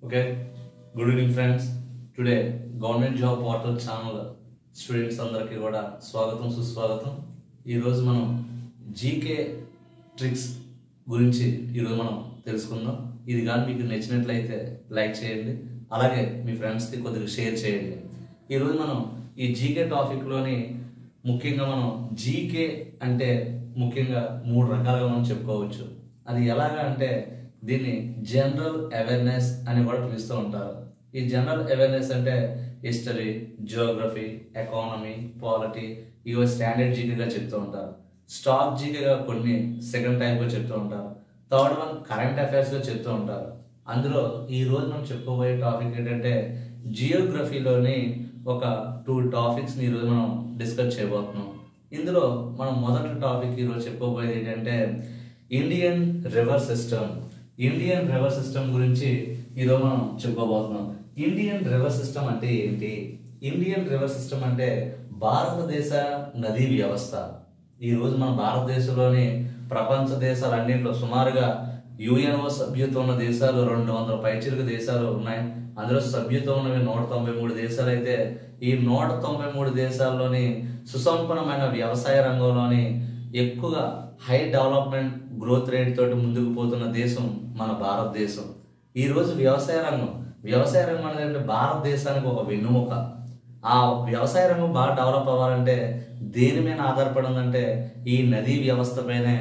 Okay, good evening friends. Today government job portal channel students అందరికీ కూడా స్వాగతం సుస్వాగతం. ఈరోజు మనం జీకే ట్రిక్స్ గురించి ఈరోజు మనం తెలుసుకుందాం. ఇది కానీ మీకు నచ్చినట్లయితే లైక్ చేయండి, అలాగే మీ ఫ్రెండ్స్కి కొద్దిగా షేర్ చేయండి. ఈరోజు మనం ఈ జీకే టాపిక్లోని ముఖ్యంగా మనం జీకే అంటే ముఖ్యంగా 3 రకాలుగా మనం చెప్పుకోవచ్చు. అది ఎలాగా అంటే దీన్ని జనరల్ అవేర్నెస్ అని కూడా పిలుస్తూ ఉంటారు. ఈ జనరల్ అవేర్నెస్ అంటే హిస్టరీ, జియోగ్రఫీ, ఎకానమీ, పాలిటీ ఇవి స్టాండర్డ్ జీకేగా చెప్తూ ఉంటారు. స్టాక్ జీకేగా కొన్ని సెకండ్ టైప్గా చెప్తూ ఉంటారు. థర్డ్ వన్ కరెంట్ అఫైర్స్గా చెప్తూ ఉంటారు. అందులో ఈ రోజు మనం చెప్పుకోబోయే టాపిక్ ఏంటంటే జియోగ్రఫీలోని ఒక 2 టాపిక్స్ని ఈరోజు మనం డిస్కస్ చేయబోతున్నాం. ఇందులో మనం మొదటి టాపిక్ ఈరోజు చెప్పుకోబోయేది ఏంటంటే Indian river system. Indian river system గురించి ఈరోజు మనం చెప్పుకోబోతున్నాం. ఇండియన్ రివర్ సిస్టమ్ అంటే ఏంటి? ఇండియన్ రివర్ సిస్టమ్ అంటే భారతదేశ నదీ వ్యవస్థ. ఈరోజు మన భారతదేశంలోని ప్రపంచ దేశాలన్నింటిలో సుమారుగా యుఎన్ఓ సభ్యత్వం ఉన్న దేశాలు 200 పైచిలుకు దేశాలు ఉన్నాయి. అందులో సభ్యత్వం ఉన్నవి 193 దేశాలు అయితే ఈ 193 దేశాల్లోని సుసంపన్నమైన వ్యవసాయ రంగంలోని ఎక్కువగా హై డెవలప్మెంట్ గ్రోత్ రేట్ తోటి ముందుకు పోతున్న దేశం మన భారతదేశం. ఈరోజు వ్యవసాయ రంగం అనేది భారతదేశానికి ఒక వెన్నుముక. ఆ వ్యవసాయ రంగం బాగా డెవలప్ అవ్వాలంటే దేని మీద ఆధారపడి ఉందంటే ఈ నదీ వ్యవస్థ పైనే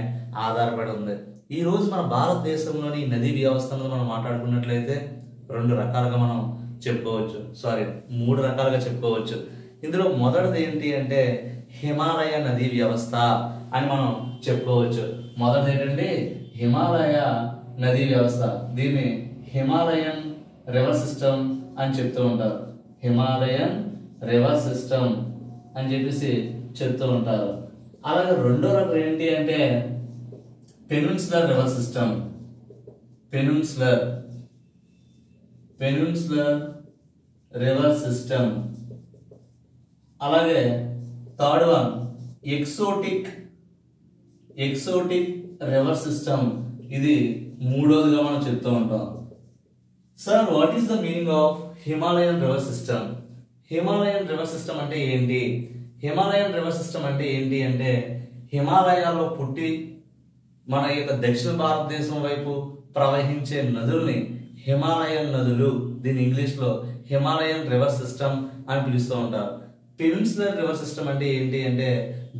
ఆధారపడి ఉంది. ఈ రోజు మన భారతదేశంలోని నదీ వ్యవస్థను మనం మాట్లాడుకున్నట్లయితే 2 రకాలుగా మనం చెప్పుకోవచ్చు. 3 రకాలుగా చెప్పుకోవచ్చు. ఇందులో మొదటిది ఏంటి అంటే హిమాలయ నదీ వ్యవస్థ అని మనం చెప్పుకోవచ్చు. మొదటిది ఏంటంటే హిమాలయ నదీ వ్యవస్థ. దీన్ని హిమాలయన్ రివర్ సిస్టమ్ అని చెప్తూ ఉంటారు. హిమాలయన్ రివర్ సిస్టమ్ అని చెప్పేసి చెప్తూ ఉంటారు. అలాగే రెండో రకం ఏంటి అంటే peninsular river system. Peninsular river system. అలాగే third one exotic river system. ఇది మూడోదిగా మనం చెప్తూ ఉంటాం. Sir, what is the meaning of Himalayan river system? Himalayan river system అంటే ఏంటి? హిమాలయన్ రివర్ సిస్టమ్ అంటే ఏంటి అంటే హిమాలయాల్లో పుట్టి మన యొక్క దక్షిణ భారతదేశం వైపు ప్రవహించే నదుల్ని హిమాలయన్ నదులు, దీని ఇంగ్లీష్లో హిమాలయన్ రివర్ సిస్టమ్ అని పిలుస్తూ ఉంటారు. పెనిన్సులర్ రివర్ సిస్టమ్ అంటే ఏంటి అంటే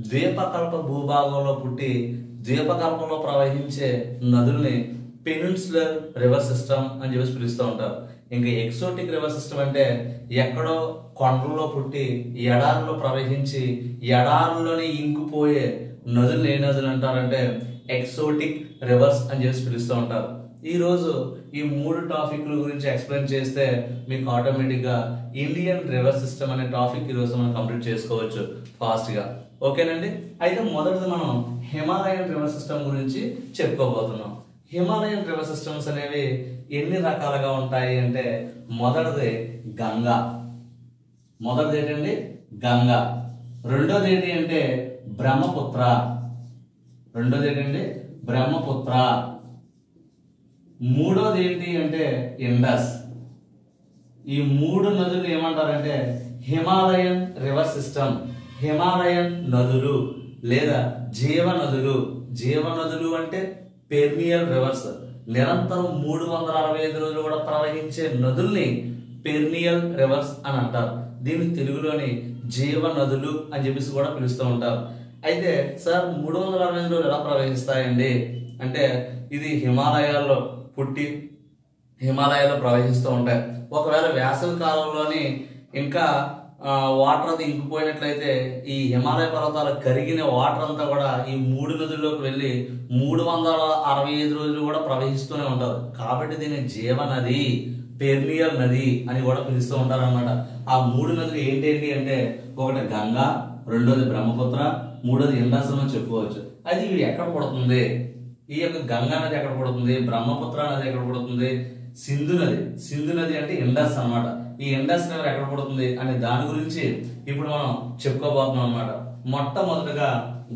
ద్వీపకల్ప భూభాగంలో పుట్టి ద్వీపకల్పంలో ప్రవహించే నదుల్ని పెనిన్సులర్ రివర్ సిస్టమ్ అని చెప్పేసి పిలుస్తూ ఉంటారు. ఇంకా ఎక్సోటిక్ రివర్ సిస్టమ్ అంటే ఎక్కడో కొండల్లో పుట్టి ఎడారిలో ప్రవహించి ఎడారిలోనే ఇంకిపోయే నదులు ఏ నదులు అంటారంటే ఎక్సోటిక్ రివర్స్ అని చెప్పేసి పిలుస్తూ ఉంటారు. ఈరోజు ఈ 3 టాపిక్ల గురించి ఎక్స్ప్లెయిన్ చేస్తే మీకు ఆటోమేటిక్గా ఇండియన్ రివర్ సిస్టమ్ అనే టాపిక్ ఈరోజు మనం కంప్లీట్ చేసుకోవచ్చు ఫాస్ట్గా. ఓకేనండి. అయితే మొదటిది మనం హిమాలయన్ రివర్ సిస్టమ్ గురించి చెప్పుకోబోతున్నాం. హిమాలయన్ రివర్ సిస్టమ్స్ అనేవి ఎన్ని రకాలుగా ఉంటాయి అంటే మొదటిది గంగా. మొదటిది ఏంటండి గంగా. రెండోది ఏంటి అంటే బ్రహ్మపుత్ర. మూడోది ఏంటి అంటే ఇండస్. ఈ 3 నదులు ఏమంటారంటే హిమాలయన్ రివర్ సిస్టమ్, హిమాలయన్ నదులు లేదా జీవనదులు అంటే పెర్నియల్ రివర్స్. నిరంతరం 365 రోజులు కూడా ప్రవహించే నదుల్ని పెర్నియల్ రివర్స్ అని అంటారు. దీన్ని తెలుగులోని జీవనదులు అని చెప్పేసి కూడా పిలుస్తూ ఉంటారు. అయితే సార్ 365 రోజులు ఎలా ప్రవహిస్తాయండి అంటే ఇది హిమాలయాల్లో పుట్టి హిమాలయాల్లో ప్రవహిస్తూ ఉంటాయి. ఒకవేళ వేసవి కాలంలోని ఇంకా వాటర్ అది ఇంకిపోయినట్లయితే ఈ హిమాలయ పర్వతాలు కరిగిన వాటర్ అంతా కూడా ఈ 3 నదుల్లోకి వెళ్ళి 365 రోజులు కూడా ప్రవహిస్తూనే ఉంటారు. కాబట్టి దీన్ని జీవనది, పెర్నియల్ నది అని కూడా పిలుస్తూ ఉంటారు అన్నమాట. ఆ 3 నదులు ఏంటి అంటే ఒకటి గంగా, రెండోది బ్రహ్మపుత్ర, మూడోది ఇండస్ అని చెప్పుకోవచ్చు. అయితే ఇవి ఎక్కడ పడుతుంది? ఈ యొక్క గంగా నది ఎక్కడ పడుతుంది? బ్రహ్మపుత్ర నది ఎక్కడ పడుతుంది? సింధు నది అంటే ఇండస్ అన్నమాట. ఈ ఇండస్ రివర్ ఎక్కడ పడుతుంది అనే దాని గురించి ఇప్పుడు మనం చెప్పుకోబోతున్నాం అన్నమాట. మొట్టమొదటిగా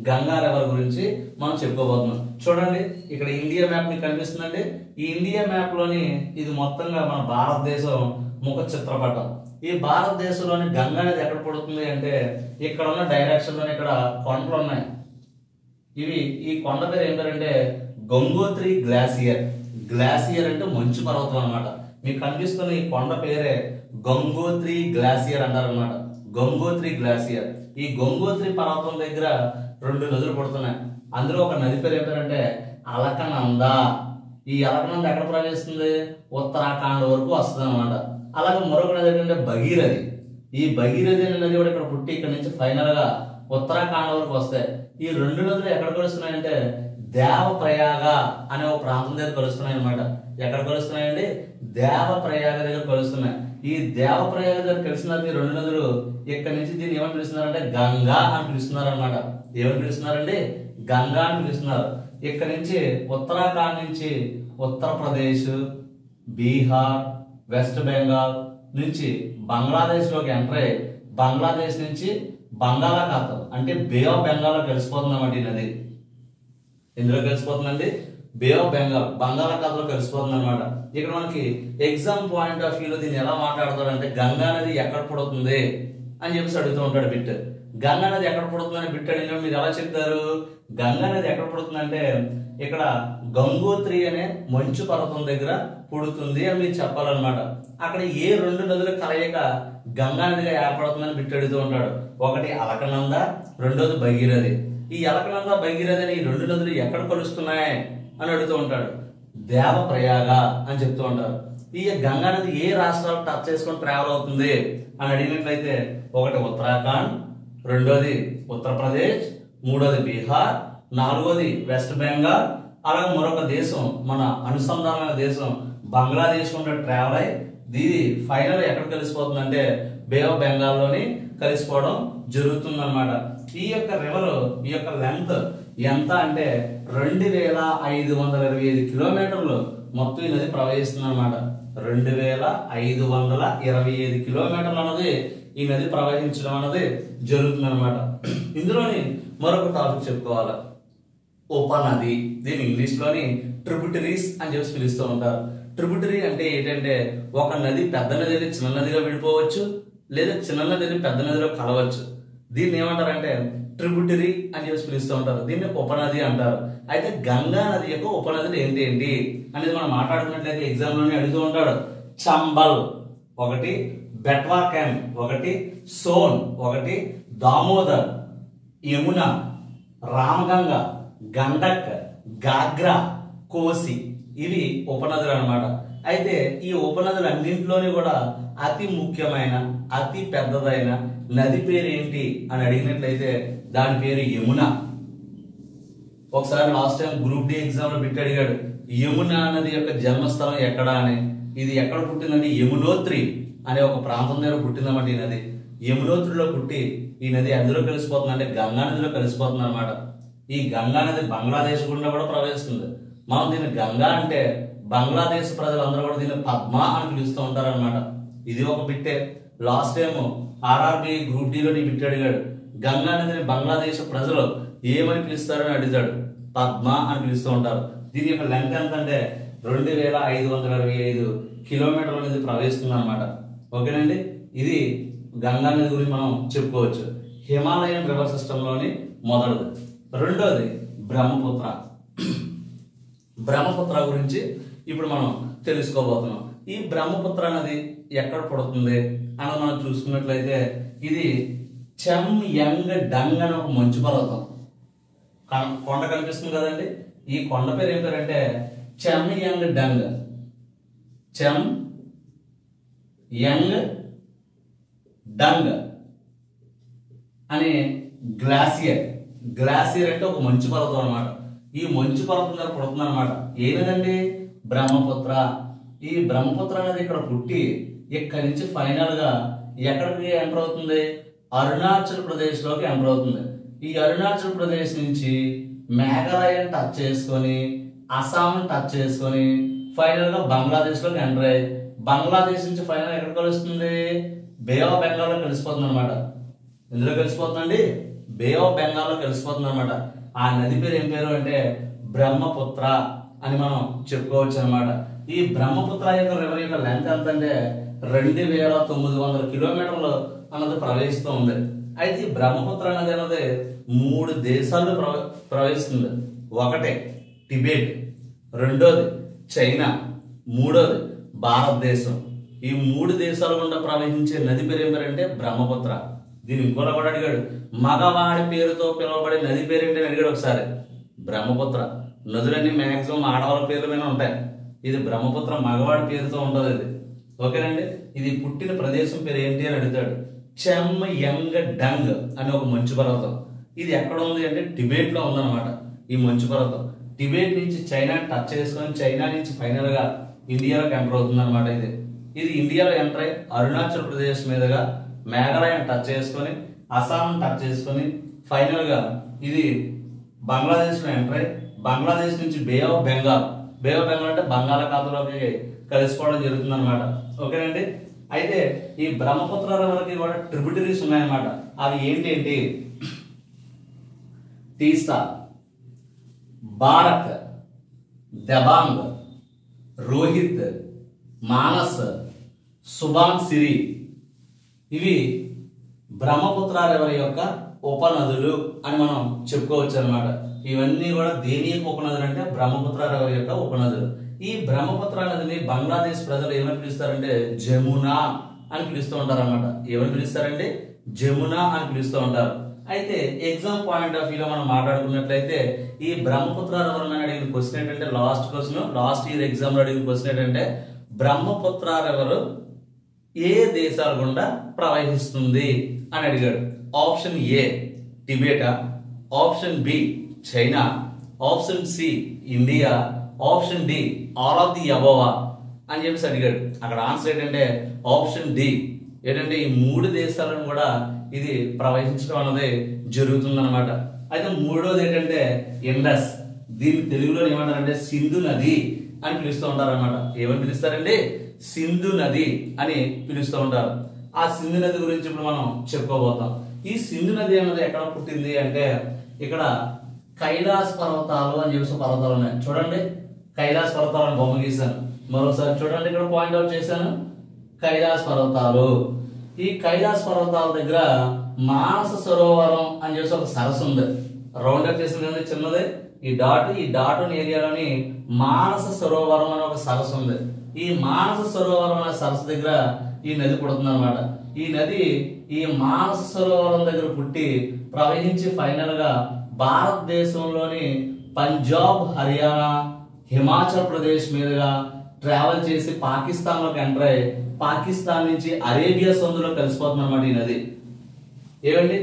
గంగా రివర్ గురించి మనం చెప్పుకోబోతున్నాం. చూడండి, ఇక్కడ ఇండియా మ్యాప్ మీకు కనిపిస్తుందండి. ఈ ఇండియా మ్యాప్ లోని ఇది మొత్తంగా మన భారతదేశం ముఖ చిత్రపటం. ఈ భారతదేశంలోని గంగా నది ఎక్కడ పడుతుంది అంటే ఇక్కడ ఉన్న డైరెక్షన్ లోని ఇక్కడ కొండలు ఉన్నాయి. ఈ కొండ పేరు ఏం పేరంటే గంగోత్రి గ్లాసియర్. గ్లాసియర్ అంటే మంచు పర్వతం అనమాట. మీకు కనిపిస్తున్న ఈ కొండ పేరే గంగోత్రి గ్లాసియర్ అంటారు అనమాట. గంగోత్రి గ్లాసియర్. ఈ గంగోత్రి పర్వతం దగ్గర 2 నదులు పడుతున్నాయి. అందులో ఒక నది పేరు ఏం పేరంటే అలకనంద. ఈ అలకనంద ఎక్కడ ప్రవేశిస్తుంది? ఉత్తరాఖండ్ వరకు వస్తుంది అనమాట. అలాగే మరొక నది ఏంటంటే భగీరథి. ఈ భగీరథి అనే నది కూడా ఇక్కడ పుట్టి ఇక్కడ నుంచి ఫైనల్ గా ఉత్తరాఖండ్ వరకు వస్తాయి. ఈ 2 నదులు ఎక్కడ కలుస్తున్నాయంటే దేవప్రయాగ అనే ఒక ప్రాంతం దగ్గర కలుస్తున్నాయి అనమాట. ఎక్కడ కలుస్తున్నాయండి? దేవప్రయాగ దగ్గర కలుస్తున్నాయి. ఈ దేవప్రయాగ దగ్గర కలిసిన 2 నదులు ఇక్కడ నుంచి దీన్ని ఏమని పిలుస్తున్నారంటే గంగా అని పిలుస్తున్నారు అనమాట. ఏమని పిలుస్తున్నారండి? గంగా అని పిలుస్తున్నారు. ఇక్కడ నుంచి ఉత్తరాఖండ్ నుంచి ఉత్తరప్రదేశ్, బీహార్, వెస్ట్ బెంగాల్ నుంచి బంగ్లాదేశ్ లోకి ఎంటర్ అయ్యి బంగ్లాదేశ్ నుంచి బంగాళాఖాతం అంటే బే ఆఫ్ బెంగాల్ లో కలిసిపోతుంది అన్నమాట. ఈ నది ఎందులో కలిసిపోతుందండి? బే ఆఫ్ బెంగాల్, బంగాళాఖాతంలో కలిసిపోతుంది అనమాట. ఇక్కడ మనకి ఎగ్జామ్ పాయింట్ ఆఫ్ వ్యూలో దీన్ని ఎలా మాట్లాడతాడంటే గంగా నది ఎక్కడ పుడుతుంది అని చెప్పేసి అడుగుతూ ఉంటాడు బిట్. గంగా నది ఎక్కడ పుడుతుందని బిట్ అడిగిన మీరు ఎలా చెప్తారు? గంగా నది ఎక్కడ పుడుతుందంటే ఇక్కడ గంగోత్రి అనే మంచు పర్వతం దగ్గర పుడుతుంది అని మీరు చెప్పాలన్నమాట. అక్కడ ఏ 2 నదుల కలయిక గంగా నదిగా ఏర్పడుతుందని బిట్ అడుగుతూ ఉంటాడు. ఒకటి అలకనంద, రెండోది భగీరథి. ఈ అలకనంద, భగీరథి అని ఈ 2 నదులు ఎక్కడ కలుస్తున్నాయి అని అడుగుతూ ఉంటాడు. దేవప్రయాగ అని చెప్తూ ఉంటారు. ఈ గంగా నది ఏ రాష్ట్రాలు టచ్ చేసుకొని ట్రావెల్ అవుతుంది అని అడిగినట్లయితే ఒకటి ఉత్తరాఖండ్, రెండోది ఉత్తరప్రదేశ్, మూడోది బీహార్, నాలుగోది వెస్ట్ బెంగాల్, అలాగే మరొక దేశం మన అనుసంధానమైన దేశం బంగ్లాదేశ్ ఉండే ట్రావెల్ అయ్యి దీని ఫైనల్ ఎక్కడ కలిసిపోతుందంటే బే ఆఫ్ బెంగాల్ లోని కలిసిపోవడం జరుగుతుంది అనమాట. ఈ యొక్క రివర్ ఈ యొక్క లెంత్ ఎంత అంటే 2525 కిలోమీటర్లు మొత్తం ఈ నది ప్రవహిస్తుంది అనమాట. 2525 కిలోమీటర్లు అన్నది ఈ నది ప్రవహించడం అన్నది జరుగుతుంది అనమాట. ఇందులోని మరొక టాపిక్ చెప్పుకోవాలి, ఉపనది. దీని ఇంగ్లీష్ లోని ట్రిబ్యూటరీస్ అని చెప్పి పిలుస్తూ ఉంటారు. ట్రిబ్యూటరీ అంటే ఏంటంటే ఒక నది పెద్ద నదిని చిన్న నదిగా విడిపోవచ్చు, లేదా చిన్న నదిని పెద్ద నదిలో కలవచ్చు. దీన్ని ఏమంటారంటే ట్రిబ్యూటరీ అని చెప్పి పిలుస్తూ ఉంటారు. దీన్ని ఉపనది అంటారు. అయితే గంగా నది యొక్క ఉపనదులు ఏంటి అనేది మనం మాట్లాడుకున్నట్లయితే ఎగ్జామ్ లోనే అడుగుతూ ఉంటాడు. చంబల్ ఒకటి, బెట్వాకెన్ ఒకటి, సోన్ ఒకటి, దామోదర్, యమున, రామగంగ, గండక్, గాగ్రా, కోసి ఇవి ఉపనదులు అన్నమాట. అయితే ఈ ఉపనదులన్నింటిలోని కూడా అతి ముఖ్యమైన అతి పెద్దదైన నది పేరు ఏంటి అని అడిగినట్లయితే దాని పేరు యమున. ఒకసారి last time group D exam లో పెట్టి అడిగాడు యమున నది యొక్క జన్మస్థలం ఎక్కడ అని. ఇది ఎక్కడ పుట్టిందంటే యమునోత్రి అనే ఒక ప్రాంతం దగ్గర పుట్టిందన్నమాట. ఈ నది యమునోత్రిలో పుట్టి ఈ నది ఎందులో కలిసిపోతుంది అంటే గంగా నదిలో కలిసిపోతుంది అనమాట. ఈ గంగా నది బంగ్లాదేశ్ గుండా కూడా ప్రవహిస్తుంది. మనం దీన్ని గంగా అంటే బంగ్లాదేశ్ ప్రజలందరూ కూడా దీన్ని పద్మ అని పిలుస్తూ ఉంటారు అనమాట. ఇది ఒక బిట్టే. లాస్ట్ టైం ఆర్ఆర్బి గ్రూప్ డిలో బిట్ అడిగాడు గంగా నదిని బంగ్లాదేశ్ ప్రజలు ఏమని పిలుస్తారని అడిగాడు. పద్మ అని పిలుస్తూ ఉంటారు. దీని యొక్క లెంత్ ఎంత అంటే 2525 కిలోమీటర్ల నది ప్రవహిస్తుంది అనమాట. ఓకేనండి, ఇది గంగా నది గురించి మనం చెప్పుకోవచ్చు. హిమాలయన్ రివర్ సిస్టమ్ లోని మొదటిది. రెండోది బ్రహ్మపుత్ర. బ్రహ్మపుత్ర గురించి ఇప్పుడు మనం తెలుసుకోబోతున్నాం. ఈ బ్రహ్మపుత్ర నది ఎక్కడ పుడుతుంది అని మనం చూసుకున్నట్లయితే ఇది చెమ్ యంగ్ డంగ్ అని ఒక మంచు పర్వతం కొండ కనిపిస్తుంది కదండి. ఈ కొండ పేరు ఏం పేరంటే చెమ్ యంగ్ డంగ్. చెమ్ యంగ్ డంగ్ అనే గ్లాసియర్. గ్లాసియర్ అంటే ఒక మంచు పర్వతం అనమాట. ఈ మంచు పర్వతం దగ్గర పుడుతుంది అనమాట. ఏమిటండి? బ్రహ్మపుత్ర. ఈ బ్రహ్మపుత్ర అనేది ఇక్కడ పుట్టి ఇక్కడి నుంచి ఫైనల్ గా ఎక్కడికి ఎంటర్ అవుతుంది? అరుణాచల్ ప్రదేశ్ లోకి ఎంటర్ అవుతుంది. ఈ అరుణాచల్ ప్రదేశ్ నుంచి మేఘాలయని టచ్ చేసుకొని అస్సాం టచ్ చేసుకొని ఫైనల్ గా బంగ్లాదేశ్ లోకి ఎంటర్ అయ్యి బంగ్లాదేశ్ నుంచి ఫైనల్ ఎక్కడ కలుస్తుంది? బే ఆఫ్ బెంగాల్ లో కలిసిపోతుంది అనమాట. ఎందులో కలిసిపోతుందండి? బే ఆఫ్ బెంగాల్లో కలిసిపోతుంది అనమాట. ఆ నది పేరు ఏం పేరు అంటే బ్రహ్మపుత్ర అని మనం చెప్పుకోవచ్చు అనమాట. ఈ బ్రహ్మపుత్ర యొక్క రివర్ యొక్క లెంత్ ఎంత అంటే 2900 కిలోమీటర్లు అన్నది ప్రవహిస్తూ ఉంది. అయితే ఈ బ్రహ్మపుత్ర నది అన్నది 3 దేశాలు ప్రవహిస్తుంది. ఒకటే టిబెట్, రెండోది చైనా, మూడోది భారతదేశం. ఈ 3 దేశాల గుండా ప్రవహించే నది పేరు ఏం పేరంటే బ్రహ్మపుత్ర. దీని ఇంకోలా కూడా అడిగాడు, మగవాడి పేరుతో పిలువబడే నది పేరేంటి అని అడిగాడు ఒకసారి. బ్రహ్మపుత్ర. నదులన్నీ మాక్సిమం ఆడవాళ్ళ పేర్ల మీద ఉంటాయి. ఇది బ్రహ్మపుత్ర మగవాడి పేరుతో ఉంటుంది ఇది. ఓకేనండి. ఇది పుట్టిన ప్రదేశం పేరు ఏంటి అని అడుగుతాడు. చెమ్ యంగ్ డంగ్ అనే ఒక మంచు పర్వతం. ఇది ఎక్కడ ఉంది అంటే టిబెట్ లో ఉందన్నమాట. ఈ మంచు పర్వతం టిబెట్ నుంచి చైనా టచ్ చేసుకొని చైనా నుంచి ఫైనల్ గా ఇండియాలోకి ఎంటర్ అవుతుంది అనమాట. ఇది ఇండియాలో ఎంటర్ అయ్యి అరుణాచల్ ప్రదేశ్ మీదుగా మేఘాలయం టచ్ చేసుకొని అస్సాం టచ్ చేసుకొని ఫైనల్ గా ఇది బంగ్లాదేశ్ లో ఎంటర్ అయ్యి బంగ్లాదేశ్ నుంచి బే ఆఫ్ బెంగాల్ అంటే బంగాళాఖాతంలోకి కలిసిపోవడం జరుగుతుంది అనమాట. ఓకేనండి. అయితే ఈ బ్రహ్మపుత్ర రివర్కి కూడా ట్రిబ్యూటరీస్ ఉన్నాయన్నమాట. అవి ఏంటి? తీస్తా, బారక్, దబాంగ్, రోహిత్, మానస్, సుబాన్ సిరి. ఇవి బ్రహ్మపుత్ర రివర్ యొక్క ఉపనదులు అని మనం చెప్పుకోవచ్చు అనమాట. ఇవన్నీ కూడా దేని యొక్క ఉపనదులు అంటే బ్రహ్మపుత్ర రివర్ యొక్క ఉపనదులు. ఈ బ్రహ్మపుత్ర నదిని బంగ్లాదేశ్ ప్రజలు ఏమని పిలుస్తారంటే జమునా అని పిలుస్తూ ఉంటారు అనమాట. ఏమని పిలుస్తారంటే జమునా అని పిలుస్తూ ఉంటారు. అయితే ఎగ్జామ్ పాయింట్ ఆఫ్ వ్యూలో మనం మాట్లాడుకున్నట్లయితే ఈ బ్రహ్మపుత్ర రివర్ అని అడిగిన క్వశ్చన్ ఏంటంటే లాస్ట్ ఇయర్ ఎగ్జామ్ లో అడిగిన క్వశ్చన్ ఏంటంటే బ్రహ్మపుత్ర రివర్ ఏ దేశాల గుండా ప్రవహిస్తుంది అని అడిగాడు. ఆప్షన్ ఏ టిబెటా, option B China, option C India, option D all of the above అని చెప్పేసి అడిగాడు. అక్కడ ఆన్సర్ ఏంటంటే ఆప్షన్ డి. ఏంటంటే ఈ 3 దేశాలను కూడా ఇది ప్రవహించడం అన్నది జరుగుతుందన్నమాట. అయితే మూడోది ఏంటంటే ఇండస్. దీన్ని తెలుగులో ఏమంటారంటే సింధు నది అని పిలుస్తూ ఉంటారు అనమాట. ఏమని పిలుస్తారండి? సింధు నది అని పిలుస్తూ ఉంటారు. ఆ సింధు నది గురించి ఇప్పుడు మనం చెప్పుకోబోతాం. ఈ సింధు నది అన్నది ఎక్కడ పుట్టింది అంటే ఇక్కడ కైలాస్ పర్వతాలు అని చెప్పేసి పర్వతాలు ఉన్నాయి. చూడండి, కైలాస్ పర్వతాలను బొమ్మ గీశాను. మరోసారి చూడండి, ఇక్కడ పాయింట్ అవుట్ చేశాను కైలాస్ పర్వతాలు. ఈ కైలాస్ పర్వతాల దగ్గర మానస సరోవరం అని చెప్పేసి ఒక సరస్సు ఉంది. రౌండ్ అప్ చేసింది కదా చిన్నది. ఈ డాట్ ఏరియాలోని మానస సరోవరం అనే ఒక సరస్సు ఉంది. ఈ మానస సరోవరం అనే సరస్సు దగ్గర ఈ నది పుడుతుంది అనమాట. ఈ నది ఈ మానస సరోవరం దగ్గర పుట్టి ప్రవహించి ఫైనల్ గా భారతదేశంలోని పంజాబ్, హర్యానా, హిమాచల్ ప్రదేశ్ మీదుగా ట్రావెల్ చేసి పాకిస్తాన్ లోకి ఎంటర్ అయ్యి పాకిస్తాన్ నుంచి అరేబియా సందులో కలిసిపోతుంది అనమాట ఈ నది. ఏమండి,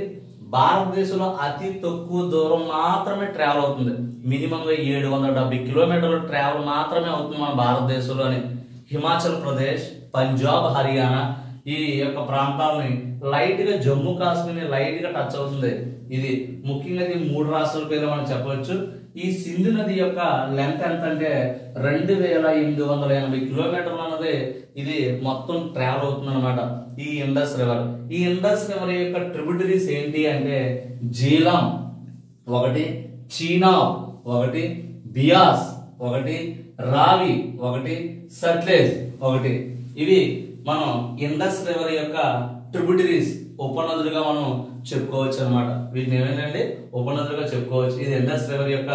భారతదేశంలో అతి తక్కువ దూరం మాత్రమే ట్రావెల్ అవుతుంది. మినిమం గా 770 కిలోమీటర్ల ట్రావెల్ మాత్రమే అవుతుంది మన భారతదేశంలోని. హిమాచల్ ప్రదేశ్, పంజాబ్, హర్యానా ఈ యొక్క ప్రాంతాలని లైట్ గా జమ్మూ కాశ్మీర్ లైట్ గా టచ్ అవుతుంది. ఇది ముఖ్యంగా ఈ 3 రాష్ట్రాల పేరు మనం చెప్పవచ్చు. ఈ సింధు నది యొక్క లెంత్ ఎంత అంటే 2880 కిలోమీటర్లు అన్నది ఇది మొత్తం ట్రావెల్ అవుతుంది అనమాట. ఈ ఇండస్ రివర్ యొక్క ట్రిబ్యూటరీస్ ఏంటి అంటే జీలం ఒకటి, చీనాబ్ ఒకటి, బియాస్ ఒకటి, రావి ఒకటి, సట్లెజ్ ఒకటి. ఇవి మనం ఇండస్ రివర్ యొక్క ట్రిబ్యూటరీస్ ఉపనదులుగా మనం చెప్పుకోవచ్చు అనమాట. వీటిని ఏమైందండి ఉపనదులుగా చెప్పుకోవచ్చు. ఇది ఇండస్ రివర్ యొక్క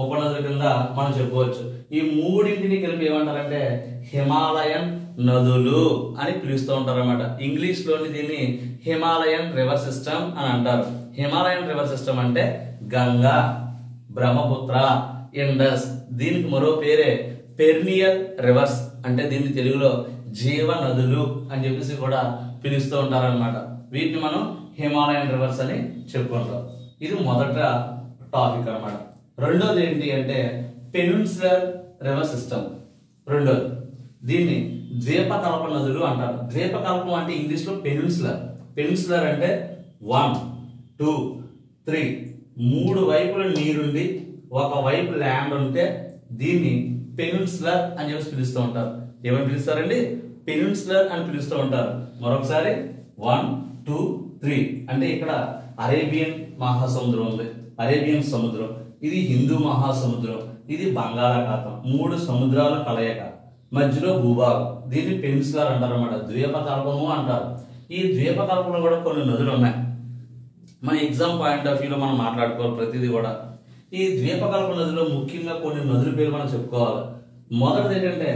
ఉపనదుల కింద మనం చెప్పుకోవచ్చు. ఈ మూడింటిని కలిపి ఏమంటారంటే హిమాలయన్ నదులు అని పిలుస్తూ ఉంటారు అనమాట. ఇంగ్లీష్ లోని దీన్ని హిమాలయన్ రివర్ సిస్టమ్ అని అంటారు. హిమాలయన్ రివర్ సిస్టమ్ అంటే గంగా, బ్రహ్మపుత్ర, ఇండస్. దీనికి మరో పేరే పెర్నియల్ రివర్స్, అంటే దీన్ని తెలుగులో జీవ నదులు అని చెప్పేసి కూడా పిలుస్తూ ఉంటారు అనమాట. వీటిని మనం హిమాలయన్ రివర్స్ అని చెప్పుకుంటాం. ఇది మొదట టాపిక్ అనమాట. రెండోది ఏంటి అంటే పెనిన్సులర్ రివర్ సిస్టమ్. రెండోది దీన్ని ద్వీపకల్ప నదులు అంటారు. ద్వీపకల్పం అంటే ఇంగ్లీష్ లో పెనిన్సులర్ అంటే 1, 2, 3 3 వైపుల నీరుండి ఒక వైపు ల్యాండ్ ఉంటే దీన్ని పెనిన్సులర్ అని చెప్పి పిలుస్తూ ఉంటారు. ఏమని పిలుస్తారండి? పెనిన్సులర్ అని పిలుస్తూ ఉంటారు. మరొకసారి 1, 2, 3 అంటే ఇక్కడ అరేబియన్ మహాసముద్రం ఉంది, అరేబియన్ సముద్రం, ఇది హిందూ మహాసముద్రం, ఇది బంగాళాఖాతం. 3 సముద్రాల కలయిక, మధ్యలో భూభాగం. దీన్ని పెనిన్సులార్ అంటారు అన్నమాట, ద్వీపకల్పము అంటారు. ఈ ద్వీపకల్పంలో కూడా కొన్ని నదులు ఉన్నాయి. మన ఎగ్జామ్ పాయింట్ ఆఫ్ వ్యూలో మనం మాట్లాడుకోవాలి ప్రతిదీ కూడా. ఈ ద్వీపకల్ప నదిలో ముఖ్యంగా కొన్ని నదుల పేరు మనం చెప్పుకోవాలి. మొదటిది ఏంటంటే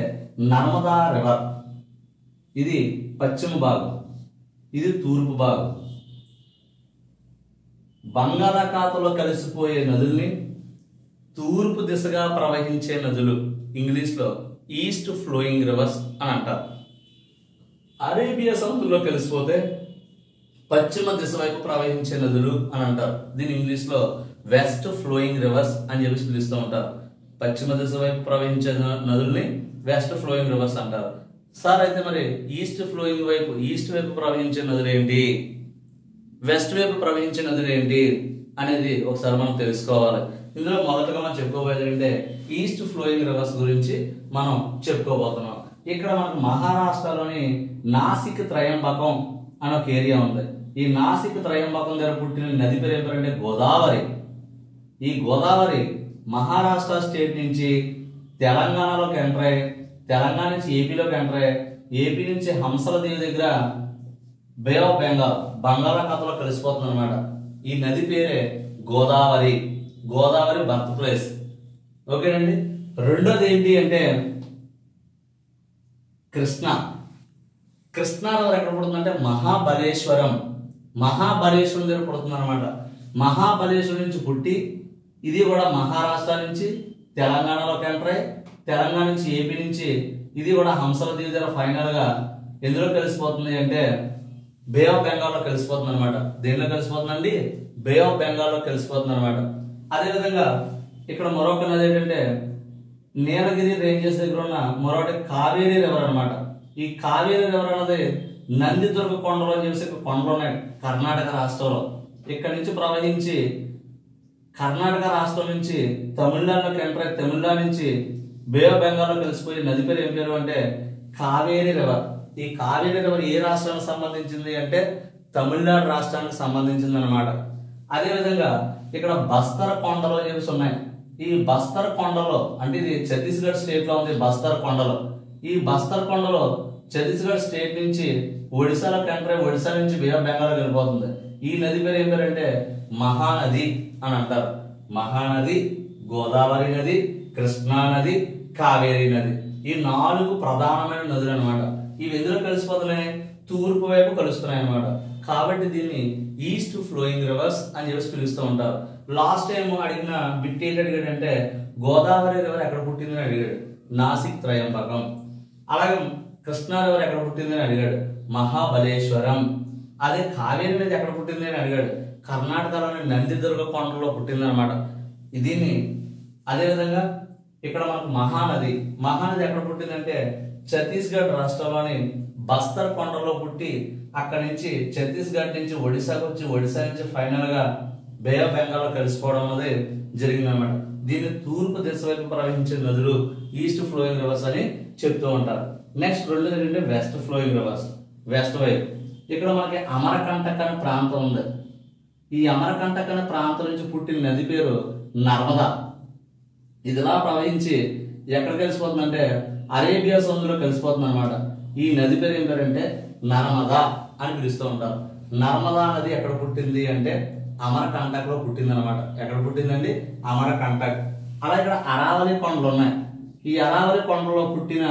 నర్మదా రివర్, ఇది పశ్చిమ భాగం, ఇది తూర్పు భాగం. బంగాళాఖాతంలో కలిసిపోయే నదుల్ని తూర్పు దిశగా ప్రవహించే నదులు ఇంగ్లీష్లో ఈస్ట్ ఫ్లోయింగ్ రివర్స్ అని అంటారు. అరేబియా సముద్రంలో కలిసిపోతే పశ్చిమ దిశ వైపు ప్రవహించే నదులు అని అంటారు. దీని ఇంగ్లీష్లో వెస్ట్ ఫ్లోయింగ్ రివర్స్ అని చెప్పి పిలుస్తూ ఉంటారు. పశ్చిమ దిశ వైపు ప్రవహించే నదుల్ని వెస్ట్ ఫ్లోయింగ్ రివర్స్ అంటారు. సార్ అయితే మరి ఈస్ట్ వైపు ప్రవహించే నదులు ఏంటి, వెస్ట్ వైపు ప్రవహించే నదులు ఏంటి అనేది ఒకసారి మనం తెలుసుకోవాలి. ఇందులో మొదటగా మనం చెప్పుకోబోయేది అంటే ఈస్ట్ ఫ్లోయింగ్ రివర్స్ గురించి మనం చెప్పుకోబోతున్నాం. ఇక్కడ మనకు మహారాష్ట్రలోని నాసిక్ త్రయంబకం అనే ఒక ఏరియా ఉంది. ఈ నాసిక్ త్రయంబకం దగ్గర పుట్టిన నది పేరు ఏంటంటే గోదావరి. ఈ గోదావరి మహారాష్ట్ర స్టేట్ నుంచి తెలంగాణలోకి ఎంటర్ అయ్యి, తెలంగాణ నుంచి ఏపీలోకి ఎంటర్ అయ్యి, ఏపీ నుంచి హంసల దీవి దగ్గర బే ఆఫ్ బెంగాల్ బంగాళాఖాతంలో కలిసిపోతుంది అనమాట. ఈ నది పేరే గోదావరి. Godavari birth place. ఓకేనండి. రెండోది ఏంటి అంటే కృష్ణా నది ఎక్కడ పుడుతుందంటే మహాబలేశ్వరం దగ్గర పుడుతుంది అనమాట. మహాబలేశ్వరం నుంచి పుట్టి ఇది కూడా మహారాష్ట్ర నుంచి తెలంగాణలోకి ఎంటర్ అయ్యి, తెలంగాణ నుంచి ఏపీ నుంచి ఇది కూడా హంసల దీవి దగ్గర ఫైనల్ గా ఎందులో కలిసిపోతుంది అంటే బే ఆఫ్ బెంగాల్లో కలిసిపోతుంది అనమాట. దేనిలో కలిసిపోతుందండి? బే ఆఫ్ బెంగాల్లో కలిసిపోతుంది అనమాట. అదేవిధంగా ఇక్కడ మరొక నది ఏంటంటే నీలగిరి రేంజెస్ దగ్గర ఉన్న మరొకటి కావేరీ రివర్ అనమాట. ఈ కావేరీ రివర్ అనేది నందిదుర్గ కొండలు అని చెప్పేసి కొండలు ఉన్నాయి కర్ణాటక రాష్ట్రంలో. ఇక్కడ నుంచి ప్రవహించి కర్ణాటక రాష్ట్రం నుంచి తమిళనాడులోకి ఎంటర్ అయ్యి, తమిళనాడు నుంచి బే ఆఫ్ బెంగాల్లో కలిసిపోయి నది పేరు ఏం పేరు అంటే కావేరీ రివర్. ఈ కావేరీ రివర్ ఏ రాష్ట్రానికి సంబంధించింది అంటే తమిళనాడు రాష్ట్రానికి సంబంధించింది అనమాట. అదేవిధంగా ఇక్కడ బస్తర్ కొండలు అని చెప్పేసి ఉన్నాయి. ఈ బస్తర్ కొండలో అంటే ఇది ఛత్తీస్గఢ్ స్టేట్ లో ఉంది. బస్తర్ కొండలో, ఈ బస్తర్ కొండలో ఛత్తీస్గఢ్ స్టేట్ నుంచి ఒడిశాలోకి ఎంటర్ అయ్యి, ఒడిశా నుంచి బే ఆఫ్ బెంగాల్ వెళ్ళిపోతుంది. ఈ నది పేరు ఏం పేరు అంటే మహానది అని అంటారు. మహానది, గోదావరి నది, కృష్ణా నది, కావేరీ నది, ఈ 4 ప్రధానమైన నదులు అనమాట. ఇవి ఎందులో కలిసిపోతున్నాయి? తూర్పు వైపు కలుస్తున్నాయి అనమాట. కాబట్టి దీన్ని ఈస్ట్ ఫ్లోయింగ్ రివర్స్ అని చెప్పి పిలుస్తూ ఉంటారు. లాస్ట్ టైం అడిగిన బిట్ ఏంటి అడిగాడంటే గోదావరి రివర్ ఎక్కడ పుట్టిందని అడిగాడు, నాసిక్ త్రయంబకం. అలాగే కృష్ణా రివర్ ఎక్కడ పుట్టిందని అడిగాడు, మహాబలేశ్వరం. అదే కావేరీ నది ఎక్కడ పుట్టింది అని అడిగాడు, కర్ణాటకలోని నందిదుర్గ కొండలో పుట్టింది అనమాట. దీన్ని అదేవిధంగా ఇక్కడ మనకు మహానది ఎక్కడ పుట్టిందంటే ఛత్తీస్గఢ్ రాష్ట్రంలోని బస్తర్ కొండలో పుట్టి అక్కడి నుంచి ఛత్తీస్గఢ్ నుంచి ఒడిశాకు వచ్చి, ఒడిశా నుంచి ఫైనల్ గా బే ఆఫ్ బెంగాల్ లో కలిసిపోవడం అనేది జరిగింది అనమాట. దీన్ని తూర్పు దిశ వైపు ప్రవహించే నదులు ఈస్ట్ ఫ్లోయింగ్ రివర్స్ అని చెప్తూ ఉంటారు. నెక్స్ట్ రెండోది ఏంటంటే వెస్ట్ ఫ్లోయింగ్ రివర్స్, వెస్ట్ వైపు. ఇక్కడ మనకి అమరకంటక్ అనే ప్రాంతం ఉంది. ఈ అమరకంటక్ అనే ప్రాంతం నుంచి పుట్టిన నది పేరు నర్మదా. ఇదిలా ప్రవహించి ఎక్కడ కలిసిపోతుందంటే అరేబియా సముద్రంలో కలిసిపోతుంది అనమాట. ఈ నది పేరు ఏం పేరంటే నర్మదా అని పిలుస్తూ ఉంటారు. నర్మదా నది ఎక్కడ పుట్టింది అంటే అమరకంటక్ లో పుట్టింది అనమాట. ఎక్కడ పుట్టిందండి? అమరకంటక్. అలా ఇక్కడ అరావళి కొండలు ఉన్నాయి. ఈ అరావళి కొండలో పుట్టిన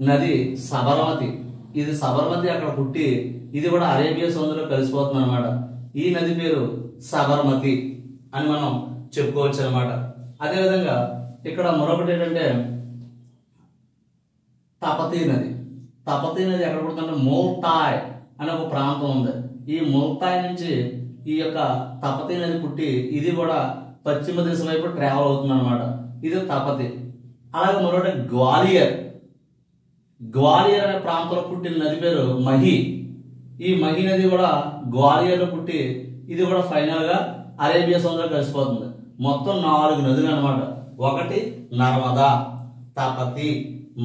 నది సబర్మతి. ఇది సబర్మతి అక్కడ పుట్టి ఇది కూడా అరేబియా సముద్రంలో కలిసిపోతుంది అనమాట. ఈ నది పేరు సబర్మతి అని మనం చెప్పుకోవచ్చు అనమాట. అదేవిధంగా ఇక్కడ మరొకటి ఏంటంటే తపతీ నది. తపతీ నది ఎక్కడ పుడుతుందంటే ముల్తాయ్ అనే ఒక ప్రాంతం ఉంది. ఈ ముల్తాయ్ నుంచి ఈ యొక్క తపతీ నది పుట్టి ఇది కూడా పశ్చిమ దిశ వైపు ట్రావెల్ అవుతుంది అనమాట. ఇది తపతి. అలాగే మరొకటి గ్వాలియర్ అనే ప్రాంతంలో పుట్టిన నది పేరు మహి. ఈ మహి నది కూడా గ్వాలియర్లో పుట్టి ఇది కూడా ఫైనల్ గా అరేబియా సముద్రంలో కలిసిపోతుంది. మొత్తం 4 నదులు అనమాట. ఒకటి నర్మదా, తపతి,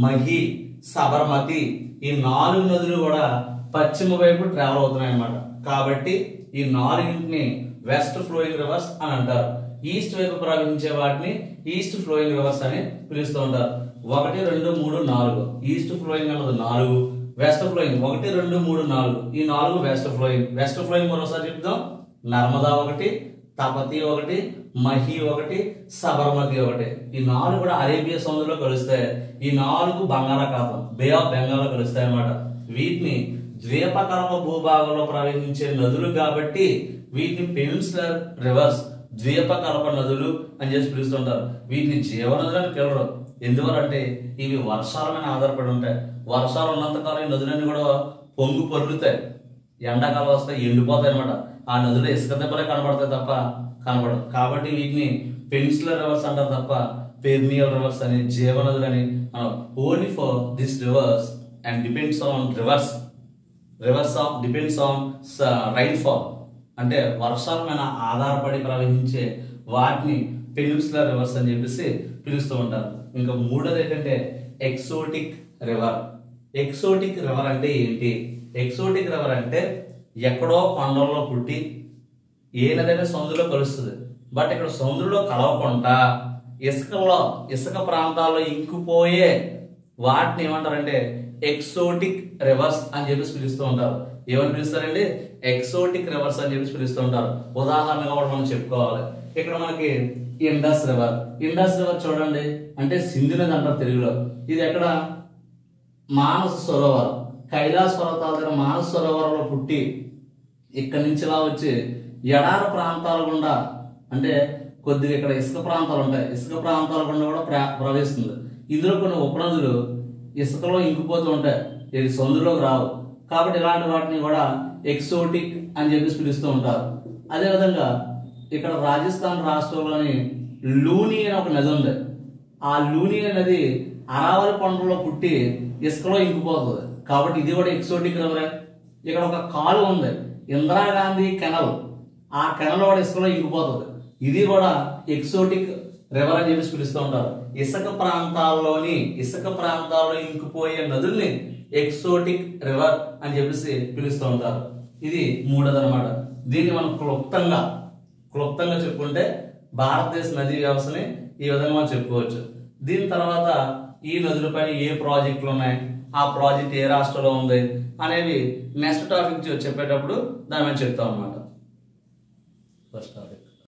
మహి, సబర్మతి. ఈ 4 నదులు కూడా పశ్చిమ వైపు ట్రావెల్ అవుతున్నాయి అనమాట. కాబట్టి ఈ 4ని వెస్ట్ ఫ్లోయింగ్ రివర్స్ అని అంటారు. ఈస్ట్ వైపు ప్రవహించే వాటిని ఈస్ట్ ఫ్లోయింగ్ రివర్స్ అని పిలుస్తూ ఉంటారు. 1 2 3 4 ఈస్ట్ ఫ్లోయింగ్ అన్నది 4, వెస్ట్ ఫ్లోయింగ్ 1 2 3 4 ఈ 4 వెస్ట్ ఫ్లోయింగ్. వెస్ట్ ఫ్లోయింగ్ మరోసారి చెప్తాం. నర్మదా 1, తపతి 1, మహి 1, సబర్మతి 1. ఈ 4 కూడా అరేబియా సముద్రంలో కలుస్తాయి. ఈ 4 బంగాళాఖాతం బే ఆఫ్ బెంగాల్లో కలుస్తాయి అన్నమాట. వీటిని ద్వీపకల్ప భూభాగంలో ప్రవహించే నదులు కాబట్టి వీటిని పెనిన్సులర్ రివర్స్, ద్వీపకల్ప నదులు అని చెప్పి పిలుస్తుంటారు. వీటిని జీవనదులు అని పిలవరు. ఎందువలంటే ఇవి వర్షాల మీద ఆధారపడి ఉంటాయి. వర్షాలు ఉన్నంతకాలం ఈ నదులన్నీ కూడా పొంగు పొర్లుతాయి. ఎండాకాలం వస్తే ఎండిపోతాయి అనమాట. ఆ నదులు ఇసుక దెబ్బలే కనబడతాయి తప్ప కనబడదు. కాబట్టి వీటిని పెనిన్సులర్ రివర్స్ అంటారు తప్ప పెర్నియల్ రివర్స్ అని జీవనదులు అని only for this reverse and depends on depends on rainfall. అంటే వర్షాల మీద ఆధారపడి ప్రవహించే వాటిని పెనిన్సులర్ రివర్స్ అని చెప్పేసి పిలుస్తూ ఉంటారు. ఇంకా మూడోది ఏంటంటే ఎక్సోటిక్ రివర్. ఎక్సోటిక్ రివర్ అంటే ఏంటి? ఎక్సోటిక్ రివర్ అంటే ఎక్కడో కొండల్లో పుట్టి ఏ నదైనా సముద్రంలో కలుస్తుంది. బట్ ఇక్కడ సముద్రంలో కలవకుండా ఇసుక ప్రాంతాల్లో ఇంకిపోయే వాటిని ఏమంటారంటే ఎక్సోటిక్ రివర్స్ అని చెప్పేసి పిలుస్తూ ఉంటారు. ఏమని పిలుస్తారండి? ఎక్సోటిక్ రివర్స్ అని చెప్పేసి పిలుస్తూ ఉంటారు. ఉదాహరణగా కూడా మనం చెప్పుకోవాలి. ఇక్కడ మనకి ఇండస్ రివర్. ఇండస్ రివర్ చూడండి, అంటే సింధు నది అంటారు తెలుగులో. ఇది ఎక్కడ? మానస సరోవరం, కైలాస పర్వతాల దగ్గర మానస సరోవరంలో పుట్టి ఇక్కడి నుంచి ఇలా వచ్చి ఎడారి ప్రాంతాల గుండా, అంటే కొద్దిగా ఇక్కడ ఇసుక ప్రాంతాలు ఉంటాయి, ఇసుక ప్రాంతాల గుండా కూడా ప్రవహిస్తుంది. ఇందులో కొన్ని ఉపనదులు ఇసుకలో ఇంకిపోతూ ఉంటాయి, ఇది సముద్రంలోకి రావు. కాబట్టి ఇలాంటి వాటిని కూడా ఎక్సోటిక్ అని చెప్పేసి పిలుస్తూ ఉంటారు. అదేవిధంగా ఇక్కడ రాజస్థాన్ రాష్ట్రంలోని లూని అనే ఒక నది ఉంది. ఆ లూని నది అరావలి కొండలో పుట్టి ఇసుకలో ఇంకిపోతుంది. కాబట్టి ఇది కూడా ఎక్సోటిక్ రివరే. ఇక్కడ ఒక కాలువ ఉంది, ఇందిరాగాంధీ కెనల్. ఆ కెనల్ కూడా ఇసుకలో ఇంకిపోతుంది. ఇది కూడా ఎక్సోటిక్ రివర్ అని చెప్పేసి పిలుస్తూ ఉంటారు. ఇసుక ప్రాంతాల్లో ఇంకిపోయే నదుల్ని ఎక్సోటిక్ రివర్ అని చెప్పేసి పిలుస్తూ ఉంటారు. ఇది మూడోది అనమాట. దీన్ని మనం క్లుప్తంగా చెప్పుకుంటే భారతదేశ నదీ వ్యవస్థని ఈ విధంగా మనం చెప్పుకోవచ్చు. దీని తర్వాత ఈ నదులపైన ఏ ప్రాజెక్టులు ఉన్నాయి, ఆ ప్రాజెక్ట్ ఏ రాష్ట్రంలో ఉంది అనేవి నెక్స్ట్ టాపిక్ చెప్పేటప్పుడు దాని మీద చెప్తాం అన్నమాట. First topic